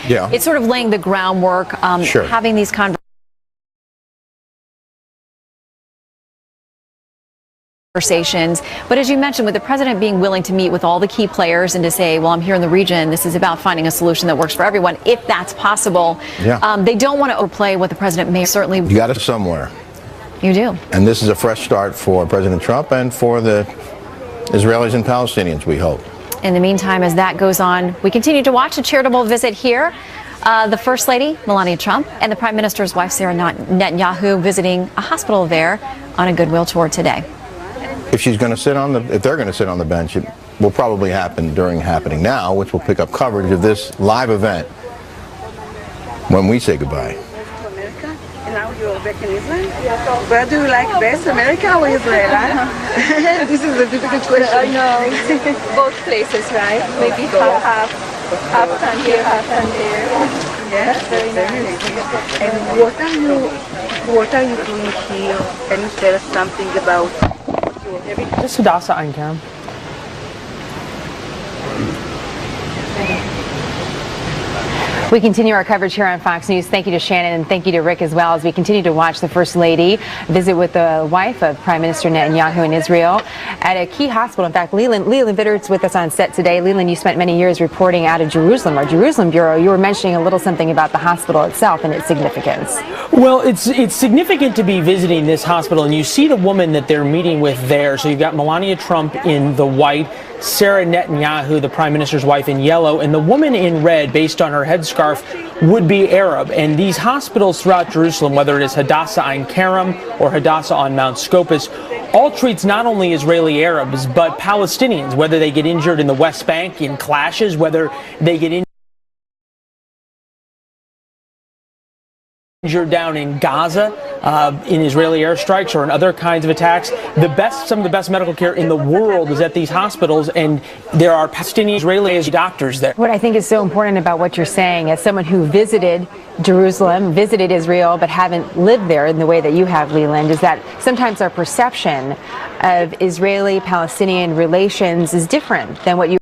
Yeah. It's sort of laying the groundwork, Sure. having these conversations. But as you mentioned, with the president being willing to meet with all the key players and to say, well, I'm here in the region, this is about finding a solution that works for everyone, if that's possible. Yeah. They don't want to overplay what the president may certainly. You got it somewhere. You do. And this is a fresh start for President Trump and for the Israelis and Palestinians, we hope. In the meantime, as that goes on, we continue to watch a charitable visit here. The First Lady, Melania Trump, and the Prime Minister's wife, Sarah Netanyahu, visiting a hospital there on a goodwill tour today. If they're going to sit on the bench, it will probably happen during Happening Now, which will pick up coverage of this live event when we say goodbye. America, and now you're back in Israel. Where do you like best, America or Israel? Huh? This is a difficult question. I know. Both places, right? Maybe half here, half there. Yes, very nice. And what are you doing here? Can you tell us something about what you're having? Just Hadassah Ein Kerem. We continue our coverage here on Fox News. Thank you to Shannon and thank you to Rick as well as we continue to watch the First Lady visit with the wife of Prime Minister Netanyahu in Israel at a key hospital. In fact, Leland Vitter's with us on set today. Leland, you spent many years reporting out of Jerusalem, our Jerusalem bureau. You were mentioning a little something about the hospital itself and its significance. Well, it's significant to be visiting this hospital, and you see the woman that they're meeting with there. So you've got Melania Trump in the white, Sarah Netanyahu, the Prime Minister's wife, in yellow, and the woman in red, based on her headscarf, would be Arab. And these hospitals throughout Jerusalem, whether it is Hadassah Ein Kerem or Hadassah on Mount Scopus, all treats not only Israeli Arabs, but Palestinians, whether they get injured in the West Bank in clashes, whether they get injured down in Gaza in Israeli airstrikes or in other kinds of attacks. Some of the best medical care in the world is at these hospitals, and there are Palestinian Israeli doctors there. What I think is so important about what you're saying, as someone who visited Jerusalem, visited Israel, but haven't lived there in the way that you have, Leland, is that sometimes our perception of Israeli-Palestinian relations is different than what you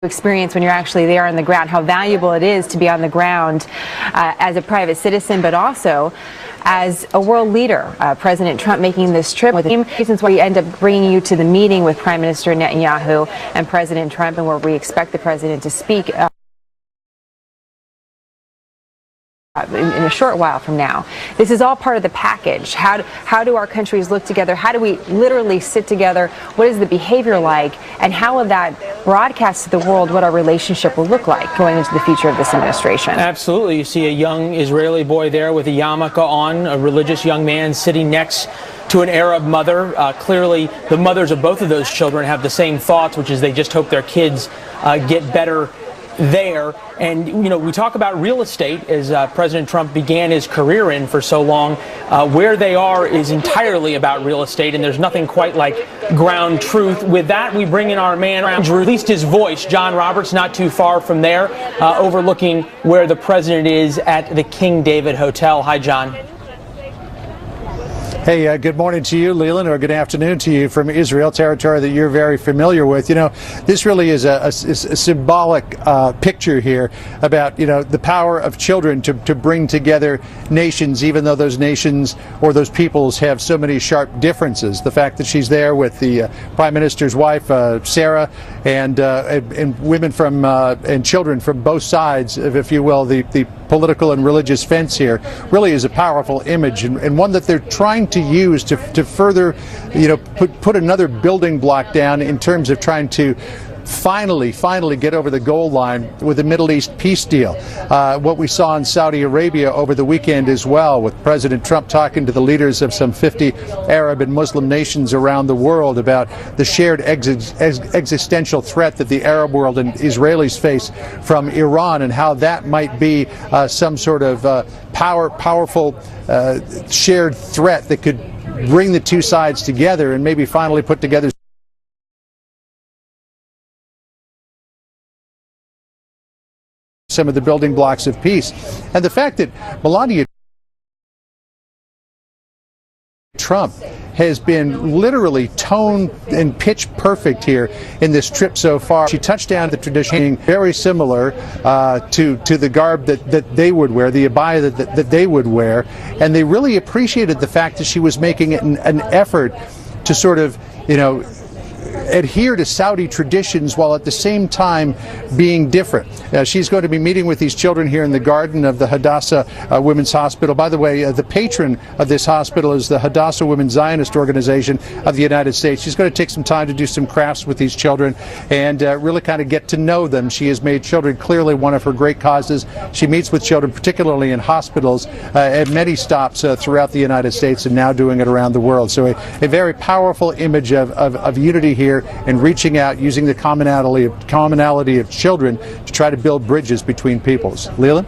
experience when you're actually there on the ground, how valuable it is to be on the ground as a private citizen, but also as a world leader. President Trump making this trip with him, reasons why we end up bringing you to the meeting with Prime Minister Netanyahu and President Trump, and where we expect the president to speak in a short while from now. This is all part of the package. How do our countries look together? How do we literally sit together? What is the behavior like? And how will that broadcast to the world what our relationship will look like going into the future of this administration? Absolutely. You see a young Israeli boy there with a yarmulke on, a religious young man sitting next to an Arab mother. Clearly, the mothers of both of those children have the same thoughts, which is they just hope their kids get better there. And, you know, we talk about real estate, as President Trump began his career in for so long. Where they are is entirely about real estate, and there's nothing quite like ground truth. With that, we bring in our man who released his voice, John Roberts, not too far from there, overlooking where the president is at the King David Hotel. Hi, John. Hey, good morning to you, Leland, or good afternoon to you from Israel, territory that you're very familiar with. You know, this really is a symbolic picture here about, you know, the power of children to bring together nations, even though those nations or those peoples have so many sharp differences. The fact that she's there with the Prime Minister's wife, Sarah, and women from and children from both sides of, if you will, the political and religious fence here, really is a powerful image, and one that they're trying to use to further, you know, put another building block down in terms of trying to finally get over the goal line with the Middle East peace deal. What we saw in Saudi Arabia over the weekend as well, with President Trump talking to the leaders of some 50 Arab and Muslim nations around the world about the shared existential threat that the Arab world and Israelis face from Iran, and how that might be some sort of powerful shared threat that could bring the two sides together and maybe finally put together some of the building blocks of peace. And the fact that Melania Trump has been literally tone and pitch perfect here in this trip so far. She touched down the tradition being very similar to the garb that they would wear, the abaya that they would wear, and they really appreciated the fact that she was making it an effort to sort of, adhere to Saudi traditions while at the same time being different. She's going to be meeting with these children here in the garden of the Hadassah Women's Hospital. By the way, the patron of this hospital is the Hadassah Women's Zionist Organization of the United States. She's going to take some time to do some crafts with these children and really kind of get to know them. She has made children clearly one of her great causes. She meets with children, particularly in hospitals, at many stops throughout the United States, and now doing it around the world. So a very powerful image of unity here and reaching out, using the commonality of children to try to build bridges between peoples. Leland?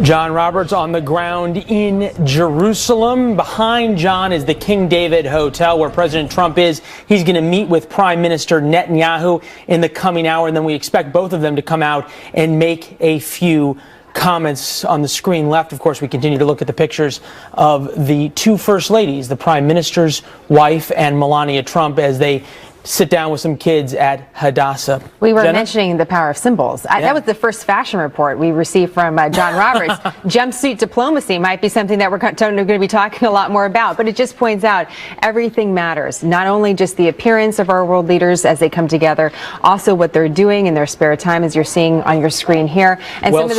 John Roberts on the ground in Jerusalem. Behind John is the King David Hotel where President Trump is. He's going to meet with Prime Minister Netanyahu in the coming hour, and then we expect both of them to come out and make a few comments. On the screen left, of course, we continue to look at the pictures of the two first ladies, the Prime Minister's wife and Melania Trump, as they sit down with some kids at Hadassah. We were mentioning the power of symbols. That was the first fashion report we received from John Roberts. Jumpsuit diplomacy might be something that we're going to be talking a lot more about, but it just points out everything matters. Not only just the appearance of our world leaders as they come together, also what they're doing in their spare time, as you're seeing on your screen here, and some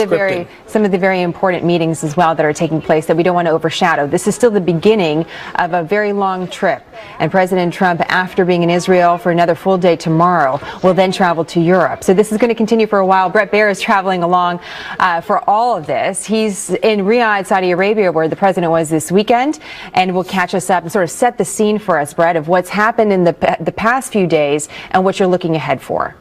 of the very important meetings as well that are taking place that we don't want to overshadow. This is still the beginning of a very long trip, and President Trump, after being in Israel for another full day tomorrow, will then travel to Europe. So this is going to continue for a while. Brett Baer is traveling along for all of this. He's in Riyadh, Saudi Arabia, where the president was this weekend, and will catch us up and sort of set the scene for us, Brett, of what's happened in the past few days and what you're looking ahead for.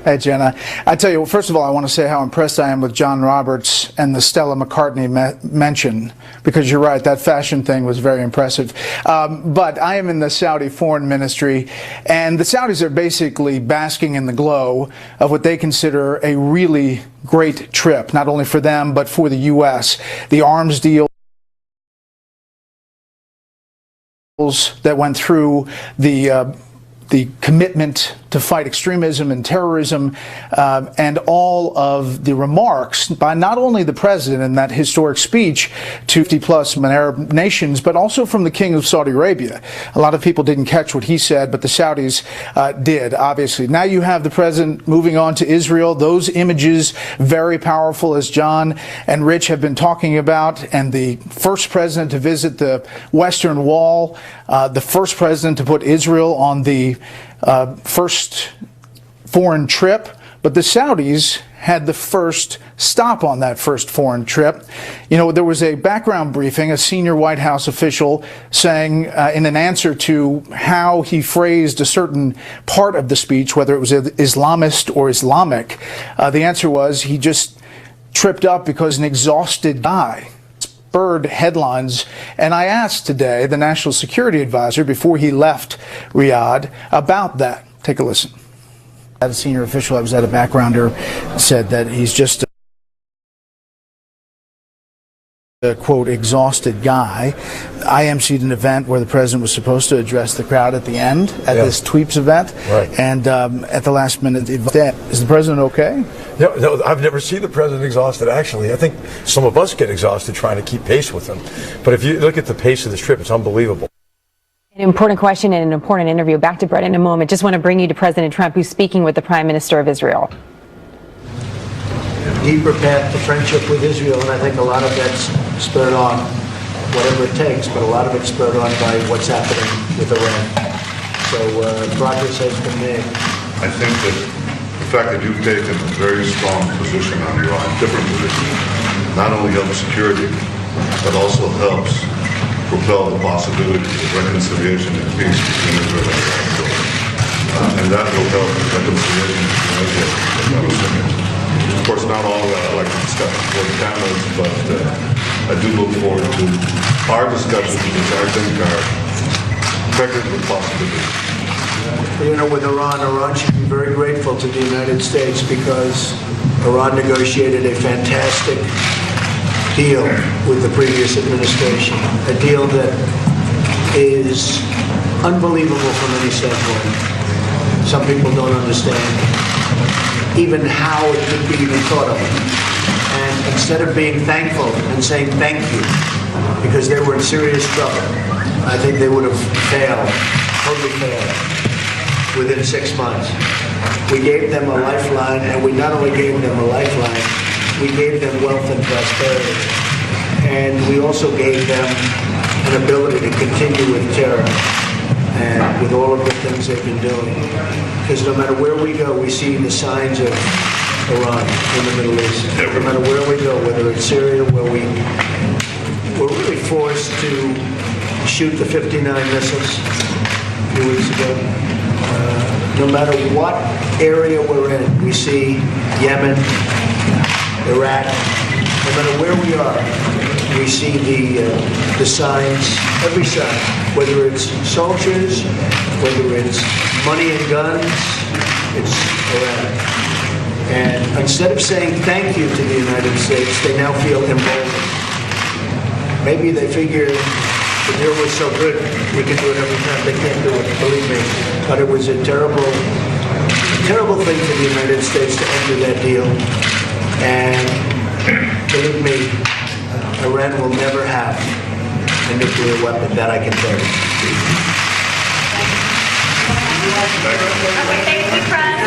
Hey, Jenna. I tell you, first of all, I want to say how impressed I am with John Roberts and the Stella McCartney mention, because you're right, that fashion thing was very impressive. But I am in the Saudi Foreign Ministry, and the Saudis are basically basking in the glow of what they consider a really great trip, not only for them, but for the U.S. The arms deal that went through, the commitment to fight extremism and terrorism, and all of the remarks by not only the president in that historic speech to 50-plus Arab nations, but also from the King of Saudi Arabia. A lot of people didn't catch what he said, but the Saudis did, obviously. Now you have the president moving on to Israel. Those images, very powerful, as John and Rich have been talking about, and the first president to visit the Western Wall, the first president to put Israel on the first foreign trip, but the Saudis had the first stop on that first foreign trip. You know, there was a background briefing, a senior White House official saying in an answer to how he phrased a certain part of the speech, whether it was Islamist or Islamic, the answer was he just tripped up because an exhausted guy spurred headlines. And I asked today the National Security Advisor before he left Riyadh about that. Take a listen. A senior official I was at, a backgrounder, said that he's just a, quote, exhausted guy. I emceed an event where the president was supposed to address the crowd at the end at this Tweeps event. Right. And at the last minute, is the president okay? No, I've never seen the president exhausted, actually. I think some of us get exhausted trying to keep pace with him. But if you look at the pace of this trip, it's unbelievable. An important question and an important interview. Back to Brett in a moment. Just want to bring you to President Trump, who's speaking with the Prime Minister of Israel. Deeper path to friendship with Israel, and I think a lot of that's spurred on, whatever it takes, but a lot of it's spurred on by what's happening with Iran. So progress has been made. I think that the fact that you've taken a very strong position on Iran, different position, not only helps security, but also helps propel the possibility of reconciliation and peace between Israel and Iran. And that will help reconciliation between Israel and Palestinians. Of course, not all I like to discuss before the cameras, but I do look forward to our discussions, which I think are effective with possibilities. You know, with Iran should be very grateful to the United States because Iran negotiated a fantastic deal with the previous administration, a deal that is unbelievable from any standpoint. Some people don't understand even how it could be even thought of. And instead of being thankful and saying thank you, because they were in serious trouble, I think they would have failed, totally failed, within 6 months. We gave them a lifeline, and we not only gave them a lifeline, we gave them wealth and prosperity. And we also gave them an ability to continue with terror and with all of the things they've been doing. Because no matter where we go, we see the signs of Iran in the Middle East. No matter where we go, whether it's Syria, where we're really forced to shoot the 59 missiles a few weeks ago. No matter what area we're in, we see Yemen, Iraq. No matter where we are, we see the signs, every sign, whether it's soldiers, whether it's money and guns, it's Iran. And instead of saying thank you to the United States, they now feel emboldened. Maybe they figure the deal was so good, we can do it every time. They can't do it, believe me. But it was a terrible thing for the United States to enter that deal. And believe me, Iran will never have a nuclear weapon. That I can tell you. Thank you, President.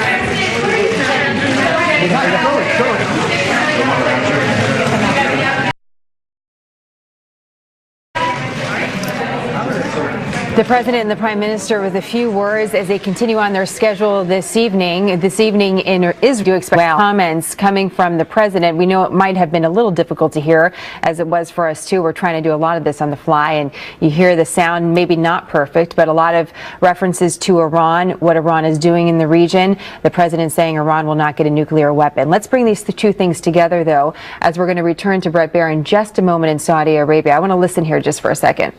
The President and the Prime Minister with a few words as they continue on their schedule this evening. This evening in Israel, you expect comments coming from the President. We know it might have been a little difficult to hear, as it was for us too. We're trying to do a lot of this on the fly, and you hear the sound, maybe not perfect, but a lot of references to Iran, what Iran is doing in the region. The President saying Iran will not get a nuclear weapon. Let's bring these two things together, though, as we're going to return to Bret Baier in just a moment in Saudi Arabia. I want to listen here just for a second.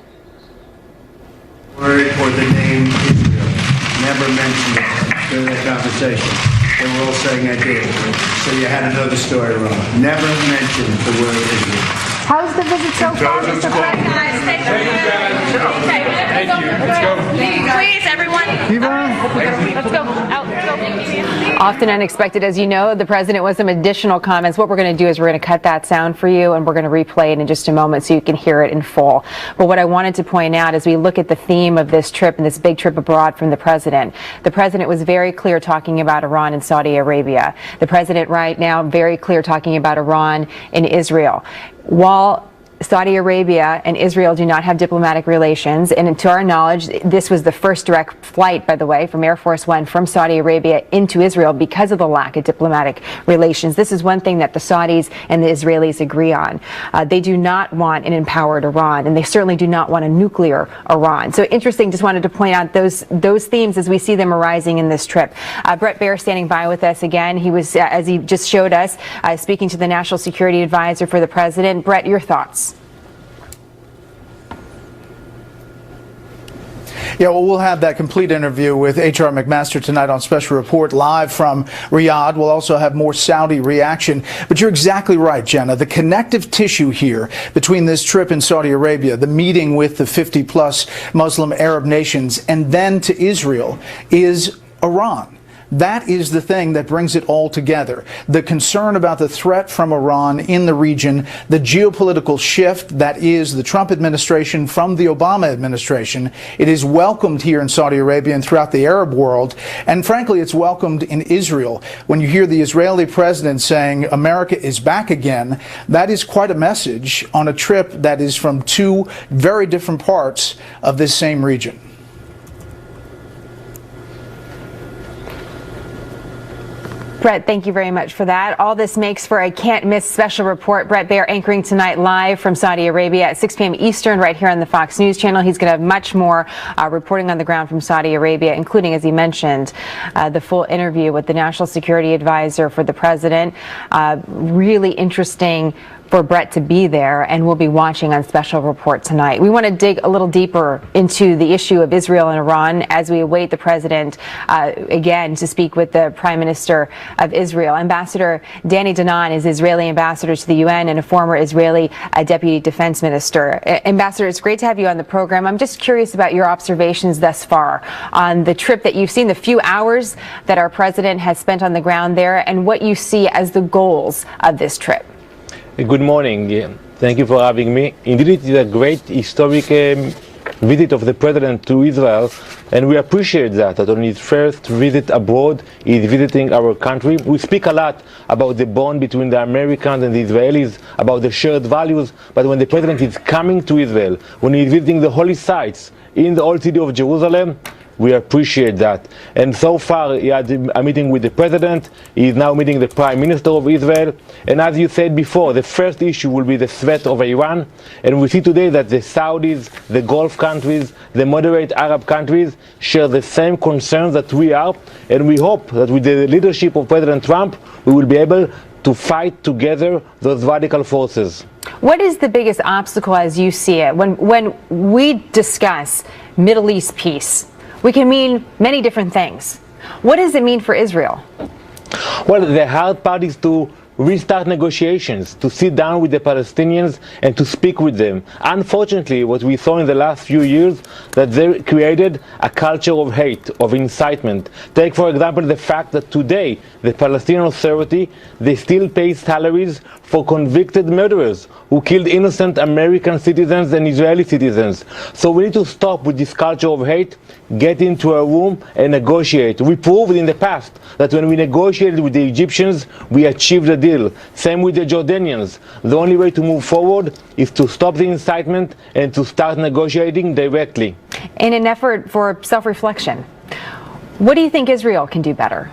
Word or the name Israel. Never mentioned it during that conversation. They were all saying I did. So you had to know the story wrong. Never mentioned the word Israel. How's the visit so far, Mr. President? Thank you. Let's go. Please, everyone. Let's go. Out. Let's go. Often unexpected, as you know, the President with some additional comments. What we're going to do is we're going to cut that sound for you, and we're going to replay it in just a moment so you can hear it in full. But what I wanted to point out as we look at the theme of this trip and this big trip abroad from the President was very clear talking about Iran and Saudi Arabia. The President right now very clear talking about Iran and Israel. While Saudi Arabia and Israel do not have diplomatic relations, and to our knowledge, this was the first direct flight, by the way, from Air Force One from Saudi Arabia into Israel because of the lack of diplomatic relations. This is one thing that the Saudis and the Israelis agree on. They do not want an empowered Iran, and they certainly do not want a nuclear Iran. So interesting, just wanted to point out those themes as we see them arising in this trip. Bret Baier standing by with us again. He was, as he just showed us, speaking to the National Security Advisor for the President. Bret, your thoughts? Yeah, well, we'll have that complete interview with H.R. McMaster tonight on Special Report live from Riyadh. We'll also have more Saudi reaction. But you're exactly right, Jenna. The connective tissue here between this trip in Saudi Arabia, the meeting with the 50-plus Muslim Arab nations, and then to Israel is Iran. That is the thing that brings it all together. The concern about the threat from Iran in the region, the geopolitical shift that is the Trump administration from the Obama administration. It is welcomed here in Saudi Arabia and throughout the Arab world. And frankly, it's welcomed in Israel. When you hear the Israeli president saying America is back again, that is quite a message on a trip that is from two very different parts of this same region. Bret, thank you very much for that. All this makes for a can't-miss special report. Bret Baier anchoring tonight live from Saudi Arabia at 6 p.m. Eastern right here on the Fox News Channel. He's going to have much more reporting on the ground from Saudi Arabia, including, as he mentioned, the full interview with the National Security Advisor for the President. Really interesting for Brett to be there, and we'll be watching on Special Report tonight. We want to dig a little deeper into the issue of Israel and Iran as we await the president again to speak with the Prime Minister of Israel. Ambassador Danny Danon is Israeli ambassador to the UN and a former Israeli deputy defense minister. Ambassador, it's great to have you on the program. I'm just curious about your observations thus far on the trip that you've seen, the few hours that our president has spent on the ground there, and what you see as the goals of this trip. Good morning. Thank you for having me. Indeed, it is a great historic visit of the president to Israel, and we appreciate that on his first visit abroad, he is visiting our country. We speak a lot about the bond between the Americans and the Israelis, about the shared values, but when the president is coming to Israel, when he is visiting the holy sites in the old city of Jerusalem, we appreciate that. And so far, he had a meeting with the president. He is now meeting the Prime Minister of Israel. And as you said before, the first issue will be the threat of Iran. And we see today that the Saudis, the Gulf countries, the moderate Arab countries share the same concerns that we are. And we hope that with the leadership of President Trump, we will be able to fight together those radical forces. What is the biggest obstacle as you see it? When we discuss Middle East peace, we can mean many different things. What does it mean for Israel? Well, the hard part is to restart negotiations, to sit down with the Palestinians and to speak with them. Unfortunately, what we saw in the last few years, that they created a culture of hate, of incitement. Take, for example, the fact that today the Palestinian Authority, they still pay salaries for convicted murderers who killed innocent American citizens and Israeli citizens. So we need to stop with this culture of hate, get into a room and negotiate. We proved in the past that when we negotiated with the Egyptians, we achieved a deal. Same with the Jordanians. The only way to move forward is to stop the incitement and to start negotiating directly. In an effort for self-reflection, what do you think Israel can do better?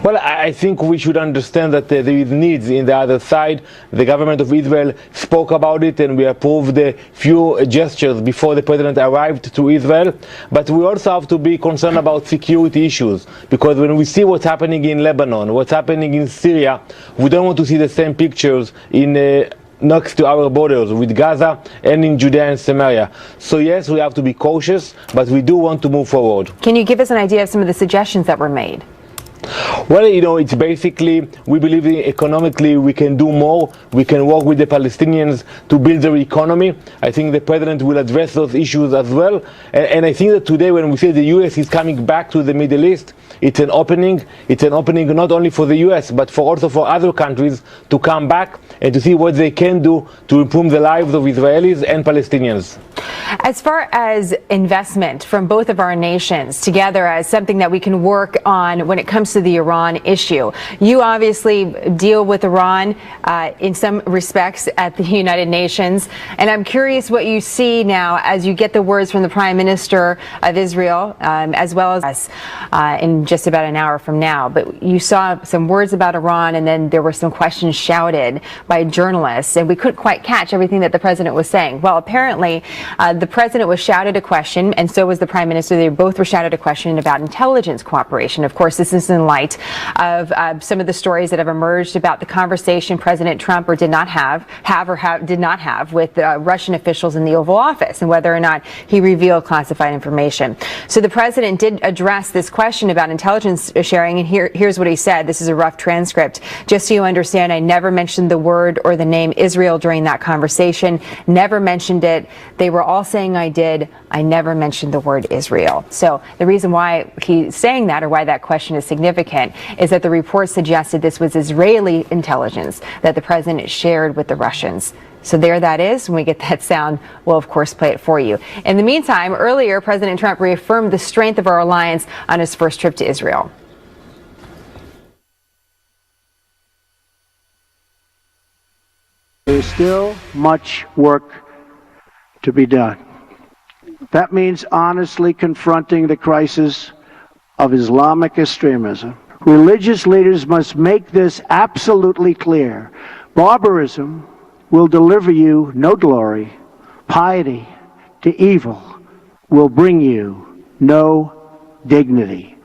Well, I think we should understand that there is needs in the other side. The government of Israel spoke about it, and we approved a few gestures before the president arrived to Israel. But we also have to be concerned about security issues, because when we see what's happening in Lebanon, what's happening in Syria, we don't want to see the same pictures in next to our borders with Gaza and in Judea and Samaria. So yes, we have to be cautious, but we do want to move forward. Can you give us an idea of some of the suggestions that were made? Well, you know, it's basically, we believe economically we can do more. We can work with the Palestinians to build their economy. I think the president will address those issues as well. And I think that today when we say the U.S. is coming back to the Middle East, it's an opening. It's an opening not only for the U.S., but also for other countries to come back and to see what they can do to improve the lives of Israelis and Palestinians. As far as investment from both of our nations together as something that we can work on when it comes to the Iran issue, you obviously deal with Iran in some respects at the United Nations, and I'm curious what you see now as you get the words from the Prime Minister of Israel, as well as us in just about an hour from now. But you saw some words about Iran, and then there were some questions shouted by journalists, and we couldn't quite catch everything that the president was saying. Well, apparently the president was shouted a question, and so was the Prime Minister. They both were shouted a question about intelligence cooperation. Of course, this is in light of some of the stories that have emerged about the conversation President Trump did not have with Russian officials in the Oval Office, and whether or not he revealed classified information. So the president did address this question about intelligence sharing, and here's what he said. This is a rough transcript. Just so you understand, I never mentioned the word or the name Israel during that conversation. Never mentioned it. They were all saying I did. I never mentioned the word Israel. So the reason why he's saying that, or why that question is significant, is that the report suggested this was Israeli intelligence that the president shared with the Russians. So there that is. When we get that sound, we'll of course play it for you. In the meantime, earlier President Trump reaffirmed the strength of our alliance on his first trip to Israel. There's still much work to be done. That means honestly confronting the crisis of Islamic extremism. Religious leaders must make this absolutely clear. Barbarism will deliver you no glory. Piety to evil will bring you no dignity.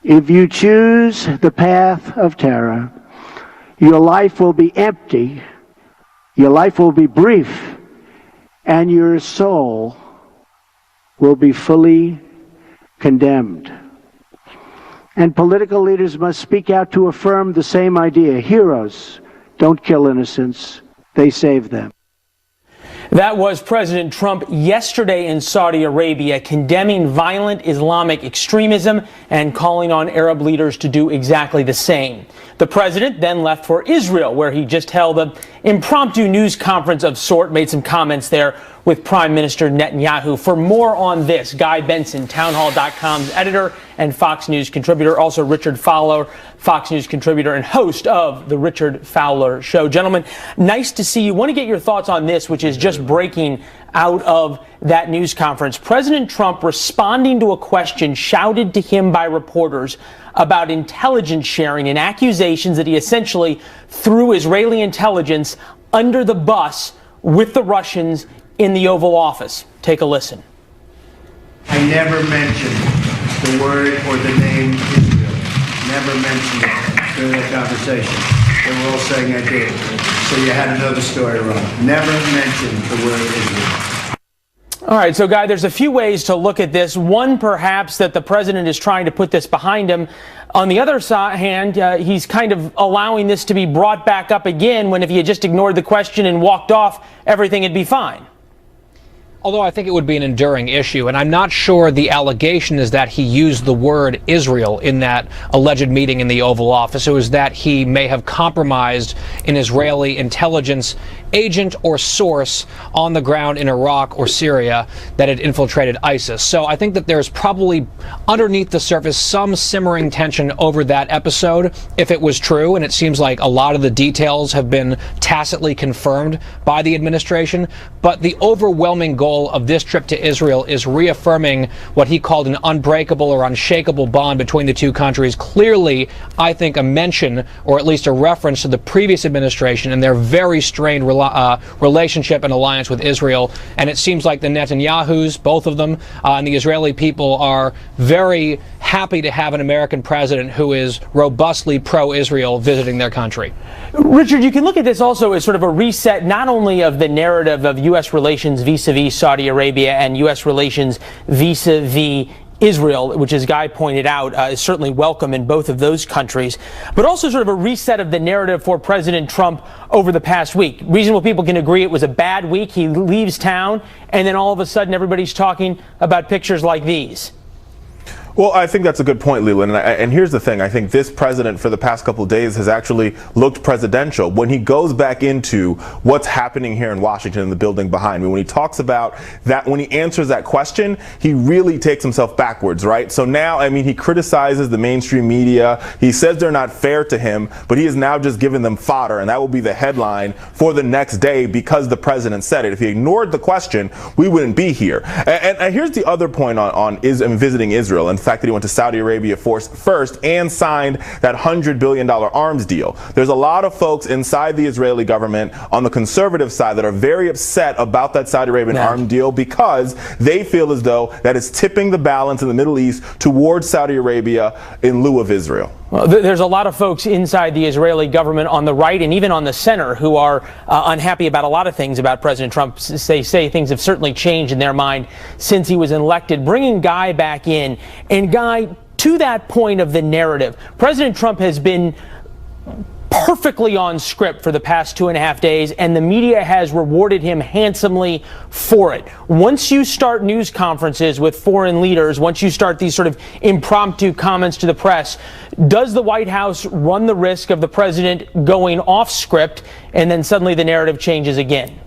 If you choose the path of terror, your life will be empty Your life will be brief, and your soul will be fully condemned. And political leaders must speak out to affirm the same idea. Heroes don't kill innocents, they save them. That was President Trump yesterday in Saudi Arabia, condemning violent Islamic extremism and calling on Arab leaders to do exactly the same. The president then left for Israel, where he just held an impromptu news conference of sort, made some comments there with Prime Minister Netanyahu. For more on this, Guy Benson, townhall.com's editor and Fox News contributor, also Richard Fowler, Fox News contributor and host of The Richard Fowler Show. Gentlemen, nice to see you. Want to get your thoughts on this, which is just breaking out of that news conference. President Trump responding to a question shouted to him by reporters about intelligence sharing and accusations that he essentially threw Israeli intelligence under the bus with the Russians in the Oval Office. Take a listen. I never mentioned the word or the name Israel. Never mentioned it during the conversation. They were all saying I did. So you had to know the story wrong. Never mentioned the word Israel. All right, so Guy, there's a few ways to look at this. One, perhaps, that the president is trying to put this behind him. On the other hand, he's kind of allowing this to be brought back up again when if he had just ignored the question and walked off, everything would be fine. Although I think it would be an enduring issue, and I'm not sure the allegation is that he used the word Israel in that alleged meeting in the Oval Office. It was that he may have compromised an Israeli intelligence agent or source on the ground in Iraq or Syria that had infiltrated ISIS. So I think that there's probably underneath the surface some simmering tension over that episode, if it was true, and it seems like a lot of the details have been tacitly confirmed by the administration. But the overwhelming goal of this trip to Israel is reaffirming what he called an unbreakable or unshakable bond between the two countries. Clearly, I think a mention, or at least a reference to the previous administration and their very strained relationship and alliance with Israel. And it seems like the Netanyahus, both of them, and the Israeli people are very happy to have an American president who is robustly pro-Israel visiting their country. Richard, you can look at this also as sort of a reset, not only of the narrative of U.S. relations vis-a-vis Saudi Arabia and U.S. relations vis-a-vis Israel, which, as Guy pointed out, is certainly welcome in both of those countries, but also sort of a reset of the narrative for President Trump over the past week. Reasonable people can agree it was a bad week. He leaves town, and then all of a sudden everybody's talking about pictures like these. Well, I think that's a good point, Leland. And here's the thing. I think this president for the past couple of days has actually looked presidential. When he goes back into what's happening here in Washington in the building behind me, when he talks about that, when he answers that question, he really takes himself backwards, right? So now, I mean, he criticizes the mainstream media. He says they're not fair to him, but he has now just given them fodder. And that will be the headline for the next day because the president said it. If he ignored the question, we wouldn't be here. And here's the other point on visiting Israel. In fact that he went to Saudi Arabia first and signed that $100 billion arms deal. There's a lot of folks inside the Israeli government on the conservative side that are very upset about that Saudi Arabian arms deal because they feel as though that is tipping the balance in the Middle East towards Saudi Arabia in lieu of Israel. Well, there's a lot of folks inside the Israeli government on the right and even on the center who are unhappy about a lot of things about President Trump. They say things have certainly changed in their mind since he was elected. Bringing Guy back in, and Guy, to that point of the narrative, President Trump has been perfectly on script for the past 2.5 days, and the media has rewarded him handsomely for it. Once you start news conferences with foreign leaders, once you start these sort of impromptu comments to the press, does the White House run the risk of the president going off script and then suddenly the narrative changes again?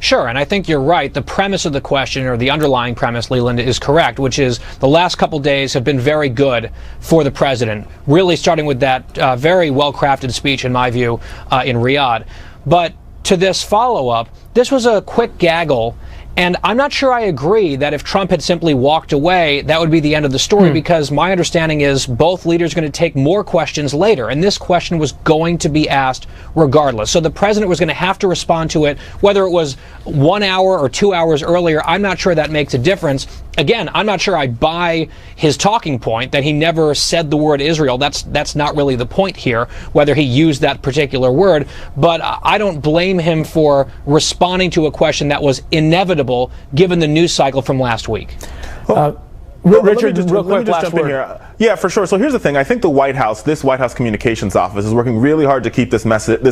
Sure, and I think you're right. The premise of the question, or the underlying premise, Leland, is correct, which is the last couple days have been very good for the president, really starting with that very well-crafted speech, in my view, in Riyadh. But to this follow-up, this was a quick gaggle, and I'm not sure I agree that if Trump had simply walked away, that would be the end of the story, because my understanding is both leaders are going to take more questions later, and this question was going to be asked regardless. So the president was going to have to respond to it, whether it was 1 hour or 2 hours earlier. I'm not sure that makes a difference. again, I'm not sure I buy his talking point that he never said the word Israel. That's not really the point here, whether he used that particular word. But I don't blame him for responding to a question that was inevitable given the news cycle from last week. Richard, let me just jump in here. Yeah, for sure. So here's the thing. I think the White House, this White House communications office, is working really hard to keep this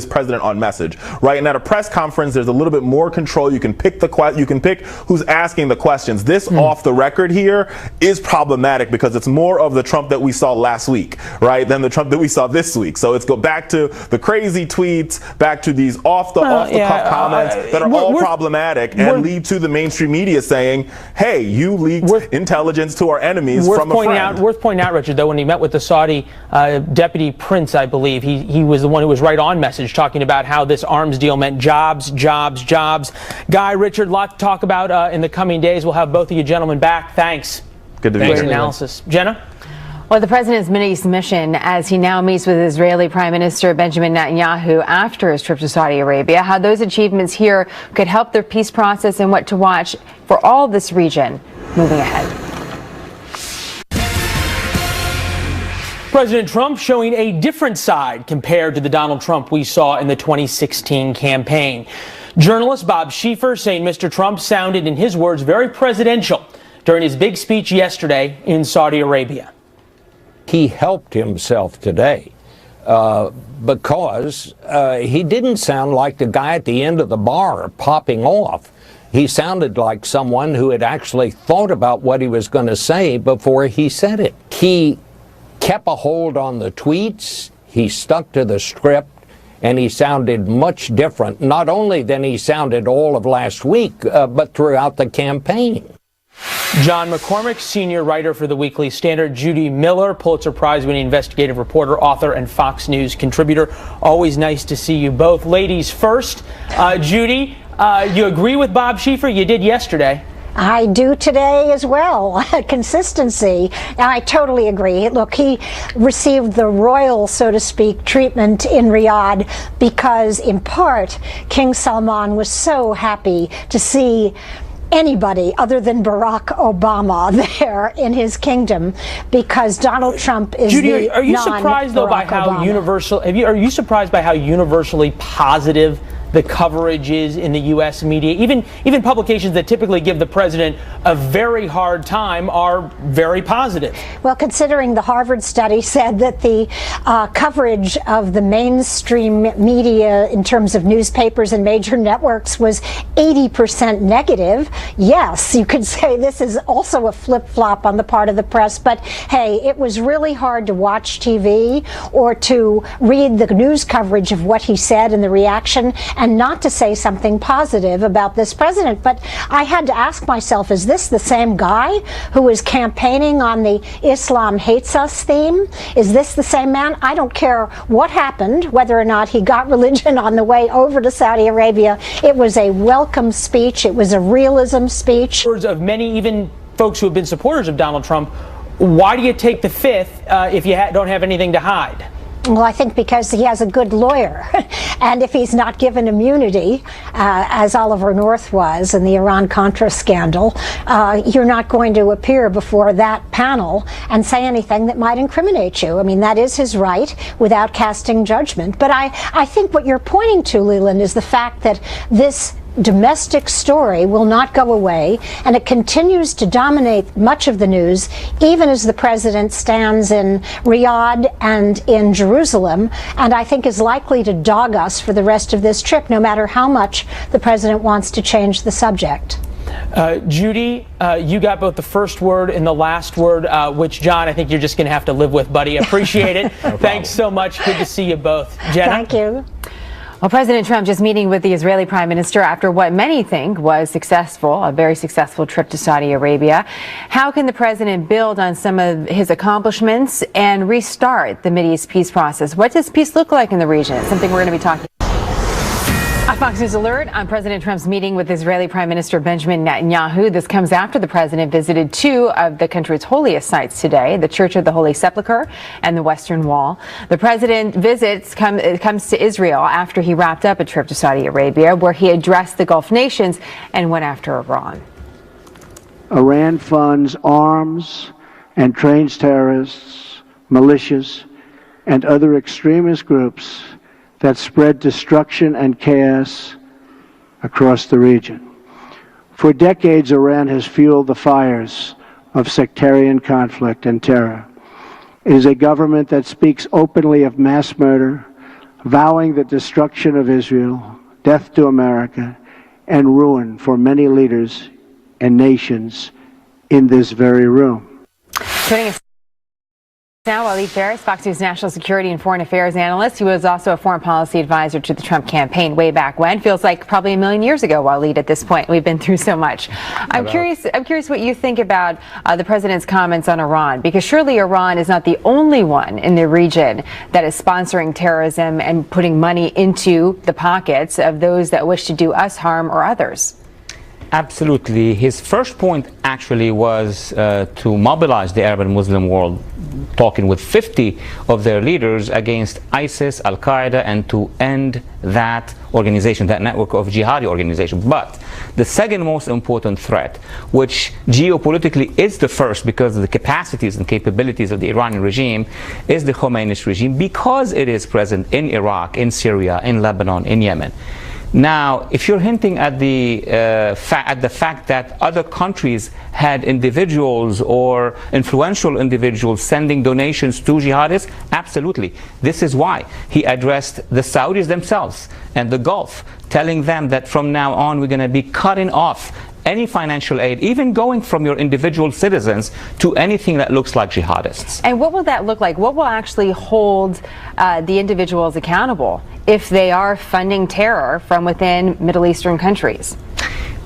president on message, right? And at a press conference, there's a little bit more control. You can pick who's asking the questions. This off the record here is problematic because it's more of the Trump that we saw last week, right, than the Trump that we saw this week. So it's go back to the crazy tweets, back to these off the cuff comments that are all problematic and lead to the mainstream media saying, "Hey, you leaked intelligence to our enemies from a friend." Worth pointing out, Richard, though, when he met with the Saudi deputy prince, I believe, he was the one who was right on message, talking about how this arms deal meant jobs, jobs, jobs. Guy, Richard, a lot to talk about in the coming days. We'll have both of you gentlemen back. Thanks. Good to be here. Great analysis. Jenna? Well, the president's Mideast mission, as he now meets with Israeli Prime Minister Benjamin Netanyahu after his trip to Saudi Arabia, how those achievements here could help the peace process and what to watch for all this region moving ahead. President Trump showing a different side compared to the Donald Trump we saw in the 2016 campaign. Journalist Bob Schieffer saying Mr. Trump sounded, in his words, very presidential during his big speech yesterday in Saudi Arabia. He helped himself today because he didn't sound like the guy at the end of the bar popping off. He sounded like someone who had actually thought about what he was going to say before he said it. He kept a hold on the tweets, he stuck to the script, and he sounded much different, not only than he sounded all of last week, but throughout the campaign. John McCormick, senior writer for the Weekly Standard. Judy Miller, Pulitzer Prize-winning investigative reporter, author, and Fox News contributor. Always nice to see you both. Ladies first. Judy, you agree with Bob Schieffer? You did yesterday. I do today as well. Consistency. I totally agree. Look, he received the royal, so to speak, treatment in Riyadh because, in part, King Salman was so happy to see anybody other than Barack Obama there in his kingdom, because Donald Trump is Judy, the are you surprised though by how are you surprised by how universally positive the coverage is in the U.S. media? Even publications that typically give the president a very hard time are very positive. Well, considering the Harvard study said that the coverage of the mainstream media in terms of newspapers and major networks was 80% negative, yes, you could say this is also a flip-flop on the part of the press. But hey, it was really hard to watch TV or to read the news coverage of what he said and the reaction, and not to say something positive about this president. But I had to ask myself, is this the same guy who is campaigning on the Islam hates us theme? Is this the same man? I don't care what happened, whether or not he got religion on the way over to Saudi Arabia. It was a welcome speech. It was a realism speech. Words of many, even folks who have been supporters of Donald Trump. Why do you take the fifth if you don't have anything to hide? Well, I think because he has a good lawyer. And if he's not given immunity, as Oliver North was in the Iran-Contra scandal, you're not going to appear before that panel and say anything that might incriminate you. I mean, that is his right without casting judgment. But I think what you're pointing to, Leland, is the fact that this domestic story will not go away, and it continues to dominate much of the news, even as the president stands in Riyadh and in Jerusalem, and I think is likely to dog us for the rest of this trip, no matter how much the president wants to change the subject. Judy, you got both the first word and the last word, which, John, I think you're just going to have to live with, buddy. Appreciate it. No Thanks so much. Good to see you both. Jenna? Thank you. Well, President Trump just meeting with the Israeli Prime Minister after what many think was a very successful trip to Saudi Arabia. How can the president build on some of his accomplishments and restart the Mideast peace process? What does peace look like in the region? It's something we're going to be talking about. A Fox News alert on President Trump's meeting with Israeli Prime Minister Benjamin Netanyahu. This comes after the president visited two of the country's holiest sites today, the Church of the Holy Sepulchre and the Western Wall. The president comes to Israel after he wrapped up a trip to Saudi Arabia, where he addressed the Gulf nations and went after Iran. Iran funds arms and trains terrorists, militias, and other extremist groups that spread destruction and chaos across the region. For decades, Iran has fueled the fires of sectarian conflict and terror. It is a government that speaks openly of mass murder, vowing the destruction of Israel, death to America, and ruin for many leaders and nations in this very room. Joining us now, Waleed Phares, Fox News national security and foreign affairs analyst. He was also a foreign policy advisor to the Trump campaign way back when. Feels like probably a million years ago, Waleed, at this point. We've been through so much. I'm curious what you think about the president's comments on Iran, because surely Iran is not the only one in the region that is sponsoring terrorism and putting money into the pockets of those that wish to do us harm or others. Absolutely. His first point actually was to mobilize the Arab and Muslim world, talking with 50 of their leaders against ISIS, Al-Qaeda, and to end that organization, that network of jihadi organizations. But the second most important threat, which geopolitically is the first because of the capacities and capabilities of the Iranian regime, is the Khomeini regime, because it is present in Iraq, in Syria, in Lebanon, in Yemen. Now, if you're hinting at the fact that other countries had individuals or influential individuals sending donations to jihadists, absolutely. This is why he addressed the Saudis themselves and the Gulf, telling them that from now on we're going to be cutting off any financial aid, even going from your individual citizens to anything that looks like jihadists. And what will that look like? What will actually hold the individuals accountable if they are funding terror from within Middle Eastern countries?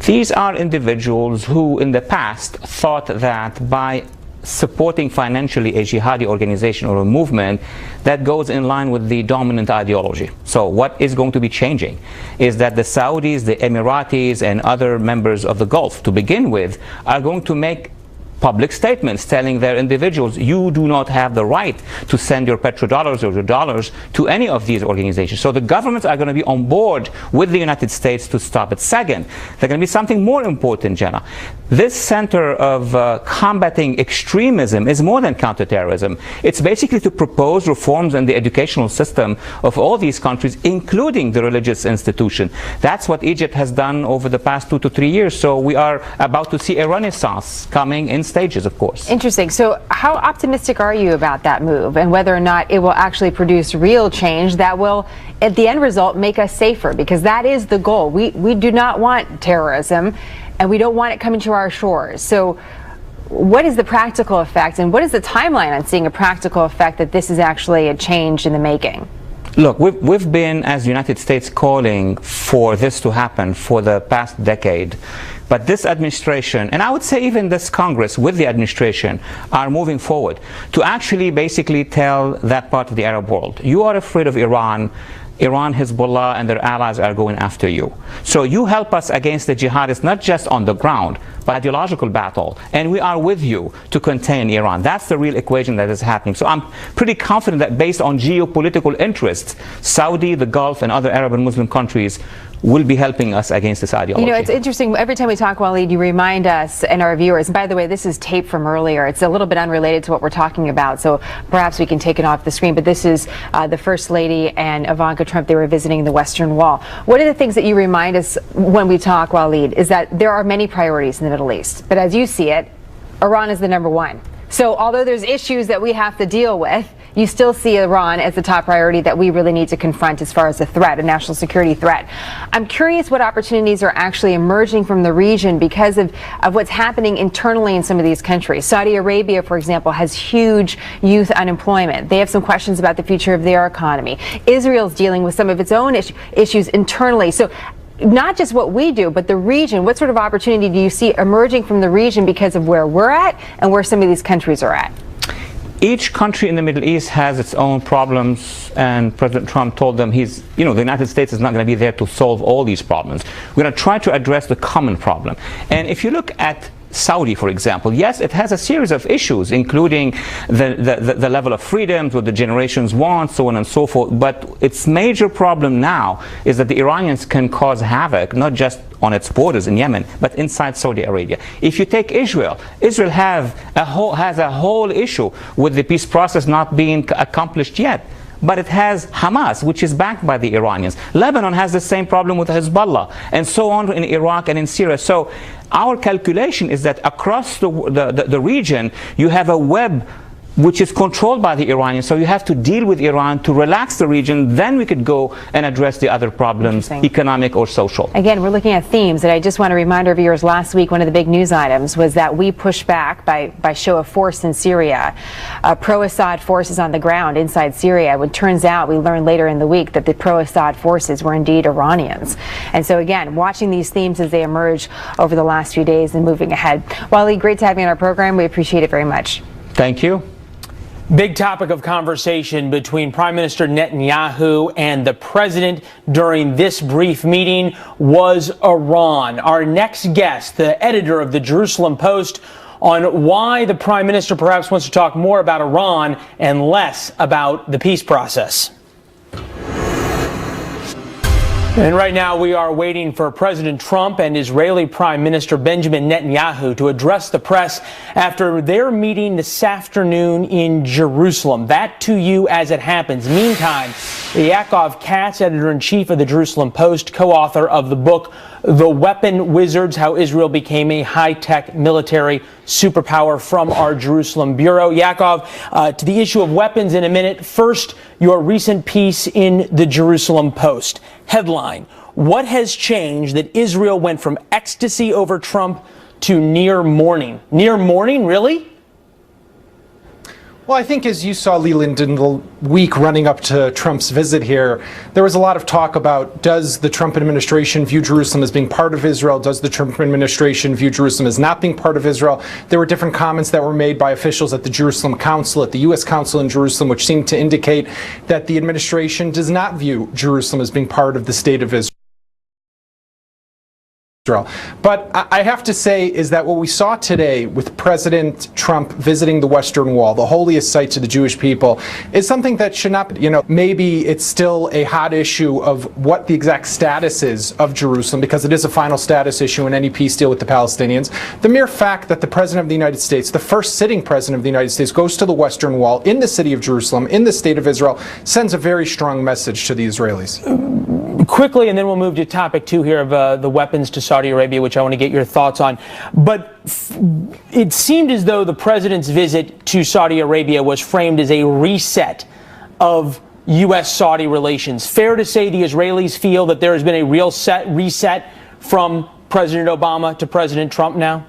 These are individuals who in the past thought that by supporting financially a jihadi organization or a movement, that goes in line with the dominant ideology. So what is going to be changing is that the Saudis, the Emiratis, and other members of the Gulf, to begin with, are going to make public statements telling their individuals, you do not have the right to send your petrodollars or your dollars to any of these organizations. So the governments are going to be on board with the United States to stop it. Second, there's going to be something more important, Jenna. This center of combating extremism is more than counterterrorism. It's basically to propose reforms in the educational system of all these countries, including the religious institution. That's what Egypt has done over the past 2 to 3 years. So we are about to see a renaissance coming in stages, of course. Interesting. So how optimistic are you about that move and whether or not it will actually produce real change that will, at the end result, make us safer? Because that is the goal. We do not want terrorism and we don't want it coming to our shores. So what is the practical effect and what is the timeline on seeing a practical effect that this is actually a change in the making? Look, we've been, as the United States, calling for this to happen for the past decade. But this administration, and I would say even this Congress with the administration, are moving forward to actually basically tell that part of the Arab world, you are afraid of Iran, Hezbollah, and their allies are going after you. So you help us against the jihadists, not just on the ground, but ideological battle. And we are with you to contain Iran. That's the real equation that is happening. So I'm pretty confident that based on geopolitical interests, Saudi, the Gulf, and other Arab and Muslim countries will be helping us against this ideology. You know, it's interesting. Every time we talk, Waleed, you remind us and our viewers, and by the way, this is tape from earlier. It's a little bit unrelated to what we're talking about, so perhaps we can take it off the screen. But this is the First Lady and Ivanka Trump. They were visiting the Western Wall. One of the things that you remind us when we talk, Waleed, is that there are many priorities in the Middle East. But as you see it, Iran is the number one. So although there's issues that we have to deal with, you still see Iran as the top priority that we really need to confront as far as a threat, a national security threat. I'm curious what opportunities are actually emerging from the region because of what's happening internally in some of these countries. Saudi Arabia, for example, has huge youth unemployment. They have some questions about the future of their economy. Israel's dealing with some of its own issues internally. So not just what we do, but the region. What sort of opportunity do you see emerging from the region because of where we're at and where some of these countries are at? Each country in the Middle East has its own problems, and President Trump told them the United States is not going to be there to solve all these problems. We're going to try to address the common problem. And if you look at Saudi, for example, yes, it has a series of issues, including the level of freedoms, what the generations want, so on and so forth. But its major problem now is that the Iranians can cause havoc, not just on its borders in Yemen, but inside Saudi Arabia. If you take Israel, Israel has a whole issue with the peace process not being accomplished yet. But it has Hamas, which is backed by the Iranians. Lebanon has the same problem with Hezbollah, and so on in Iraq and in Syria. So our calculation is that across the region, you have a web which is controlled by the Iranians. So you have to deal with Iran to relax the region. Then we could go and address the other problems, economic or social. Again, we're looking at themes, and I just want to remind our viewers, last week one of the big news items was that we pushed back by show of force in Syria. Pro-Assad forces on the ground inside Syria. It turns out, we learned later in the week, that the pro-Assad forces were indeed Iranians. And so again, watching these themes as they emerge over the last few days and moving ahead. Wally, great to have you on our program. We appreciate it very much. Thank you. Big topic of conversation between Prime Minister Netanyahu and the president during this brief meeting was Iran. Our next guest, the editor of the Jerusalem Post, on why the prime minister perhaps wants to talk more about Iran and less about the peace process. And right now we are waiting for President Trump and Israeli Prime Minister Benjamin Netanyahu to address the press after their meeting this afternoon in Jerusalem. That to you as it happens. Meantime, Yaakov Katz, editor-in-chief of the Jerusalem Post, co-author of the book The Weapon Wizards, How Israel Became a High-Tech Military Superpower, from our Jerusalem bureau. Yaakov, to the issue of weapons in a minute. First, your recent piece in the Jerusalem Post. Headline: what has changed that Israel went from ecstasy over Trump to near mourning? Near mourning, really? Well, I think as you saw, Leland, in the week running up to Trump's visit here, there was a lot of talk about, does the Trump administration view Jerusalem as being part of Israel? Does the Trump administration view Jerusalem as not being part of Israel? There were different comments that were made by officials at the Jerusalem Council, at the U.S. Council in Jerusalem, which seemed to indicate that the administration does not view Jerusalem as being part of the state of Israel. But I have to say is that what we saw today with President Trump visiting the Western Wall, the holiest site to the Jewish people, is something that should not, maybe it's still a hot issue of what the exact status is of Jerusalem, because it is a final status issue in any peace deal with the Palestinians. The mere fact that the President of the United States, the first sitting President of the United States, goes to the Western Wall in the city of Jerusalem, in the state of Israel, sends a very strong message to the Israelis. Quickly, and then we'll move to topic 2 here of the weapons to Saudi Arabia, which I want to get your thoughts on. But it seemed as though the president's visit to Saudi Arabia was framed as a reset of U.S.-Saudi relations. Fair to say the Israelis feel that there has been a real reset from President Obama to President Trump now?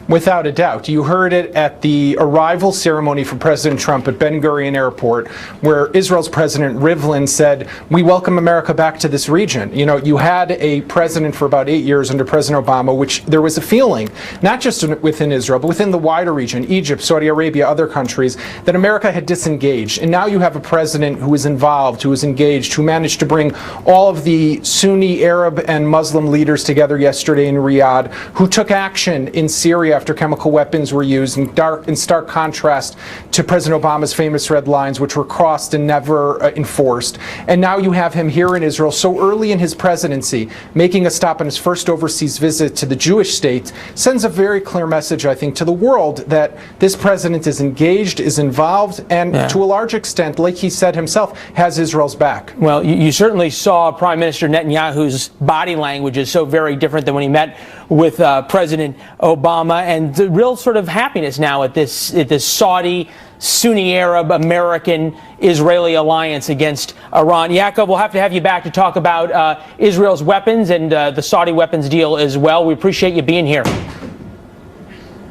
Without a doubt. You heard it at the arrival ceremony for President Trump at Ben Gurion Airport, where Israel's President Rivlin said, we welcome America back to this region. You had a president for about 8 years under President Obama, which there was a feeling, not just within Israel, but within the wider region, Egypt, Saudi Arabia, other countries, that America had disengaged. And now you have a president who is involved, who is engaged, who managed to bring all of the Sunni, Arab, and Muslim leaders together yesterday in Riyadh, who took action in Syria after chemical weapons were used, in stark contrast to President Obama's famous red lines, which were crossed and never enforced. And now you have him here in Israel so early in his presidency, making a stop on his first overseas visit to the Jewish state, sends a very clear message, I think, to the world that this president is engaged, is involved, and to a large extent, like he said himself, has Israel's back. Well, you certainly saw Prime Minister Netanyahu's body language is so very different than when he met with President Obama, and the real sort of happiness now at this Saudi, Sunni Arab, American, Israeli alliance against Iran. Yaakov, we'll have to have you back to talk about Israel's weapons and the Saudi weapons deal as well. We appreciate you being here.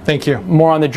Thank you. More on the